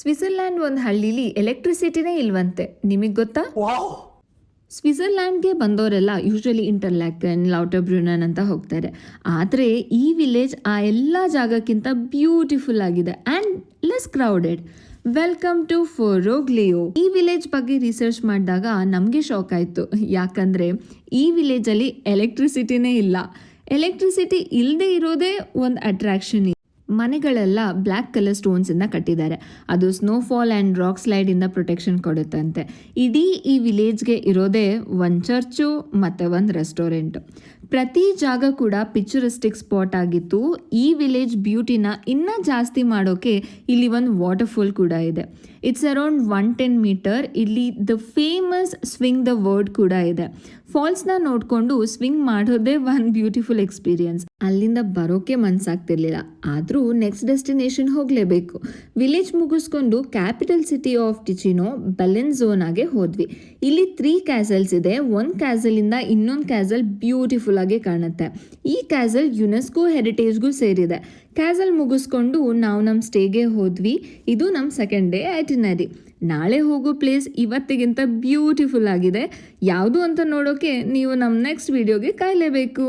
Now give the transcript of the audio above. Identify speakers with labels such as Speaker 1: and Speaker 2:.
Speaker 1: Switzerland ಒಂದು ಹಳ್ಳಿಲಿ ಎಲೆಕ್ಟ್ರಿಸಿಟಿನೇ ಇಲ್ವಂತೆ, ನಿಮಗೆ ಗೊತ್ತಾ? ಸ್ವಿಟ್ಜರ್ಲ್ಯಾಂಡ್ಗೆ ಬಂದವರೆಲ್ಲ ಯೂಶ್ವಲಿ ಇಂಟರ್ಲ್ಯಾಕನ್, ಲೌಟರ್ಬ್ರೂನನ್ ಅಂತ ಹೋಗ್ತಾರೆ. ಆದರೆ ಈ ವಿಲೇಜ್ ಆ ಎಲ್ಲ ಜಾಗಕ್ಕಿಂತ ಬ್ಯೂಟಿಫುಲ್ ಆಗಿದೆ and less crowded. Welcome to Foroglio. ಈ ವಿಲೇಜ್ ಬಗ್ಗೆ ರಿಸರ್ಚ್ ಮಾಡಿದಾಗ ನಮಗೆ ಶಾಕ್ ಆಯಿತು. ಯಾಕಂದರೆ ಈ ವಿಲೇಜಲ್ಲಿ ಎಲೆಕ್ಟ್ರಿಸಿಟಿನೇ ಇಲ್ಲ. ಎಲೆಕ್ಟ್ರಿಸಿಟಿ ಇಲ್ಲದೆ ಇರೋದೇ ಒಂದು ಅಟ್ರಾಕ್ಷನ್. ಮನೆಗಳೆಲ್ಲ ಬ್ಲ್ಯಾಕ್ ಕಲರ್ ಸ್ಟೋನ್ಸಿಂದ ಕಟ್ಟಿದ್ದಾರೆ. ಅದು ಸ್ನೋಫಾಲ್ ಆ್ಯಂಡ್ ರಾಕ್ ಸ್ಲೈಡಿಂದ ಪ್ರೊಟೆಕ್ಷನ್ ಕೊಡುತ್ತಂತೆ. ಇಡೀ ಈ ವಿಲೇಜ್ಗೆ ಇರೋದೇ ಒಂದು ಚರ್ಚು ಮತ್ತು ಒಂದು ರೆಸ್ಟೋರೆಂಟು. ಪ್ರತಿ ಜಾಗ ಕೂಡ ಪಿಕ್ಚರಿಸ್ಟಿಕ್ ಸ್ಪಾಟ್ ಆಗಿತ್ತು. ಈ ವಿಲೇಜ್ ಬ್ಯೂಟಿನ ಇನ್ನೂ ಜಾಸ್ತಿ ಮಾಡೋಕ್ಕೆ ಇಲ್ಲಿ ಒಂದು ವಾಟರ್ಫಾಲ್ ಕೂಡ ಇದೆ. It's around 110 meter. ಇಲ್ಲಿ the famous swing the world ಕೂಡ ಇದೆ. ಫಾಲ್ಸ್ನ ನೋಡಿಕೊಂಡು ಸ್ವಿಂಗ್ ಮಾಡೋದೇ ಒಂದು ಬ್ಯೂಟಿಫುಲ್ ಎಕ್ಸ್ಪೀರಿಯನ್ಸ್. ಅಲ್ಲಿಂದ ಬರೋಕ್ಕೆ ಮನಸ್ಸಾಗ್ತಿರ್ಲಿಲ್ಲ, ಆದರೂ ನೆಕ್ಸ್ಟ್ ಡೆಸ್ಟಿನೇಷನ್ ಹೋಗಲೇಬೇಕು. ವಿಲೇಜ್ ಮುಗಿಸ್ಕೊಂಡು ಕ್ಯಾಪಿಟಲ್ ಸಿಟಿ ಆಫ್ ಟಿಚಿನೋ ಬೆಲೆನ್ಝೋನಾಗೆ ಹೋದ್ವಿ. ಇಲ್ಲಿ 3 ಕ್ಯಾಸಲ್ಸ್ ಇದೆ. ಒಂದು ಕ್ಯಾಸಲಿಂದ ಇನ್ನೊಂದು ಕ್ಯಾಸಲ್ ಬ್ಯೂಟಿಫುಲ್ ಆಗಿ ಕಾಣುತ್ತೆ. ಈ ಕ್ಯಾಸಲ್ ಯುನೆಸ್ಕೋ ಹೆರಿಟೇಜ್ಗೂ ಸೇರಿದೆ. ಕ್ಯಾಸಲ್ ಮುಗಿಸ್ಕೊಂಡು ನಾವು ನಮ್ಮ ಸ್ಟೇಗೆ ಹೋದ್ವಿ. ಇದು ನಮ್ಮ ಸೆಕೆಂಡ್ ಡೇ ಐಟಿನರಿ. ನಾಳೆ ಹೋಗೋ ಪ್ಲೇಸ್ ಇವತ್ತಿಗಿಂತ ಬ್ಯೂಟಿಫುಲ್ ಆಗಿದೆ. ಯಾವುದು ಅಂತ ನೋಡೋಕೆ ನೀವು ನಮ್ಮ ನೆಕ್ಸ್ಟ್ ವಿಡಿಯೋಗೆ ಕಾಯಲೇಬೇಕು.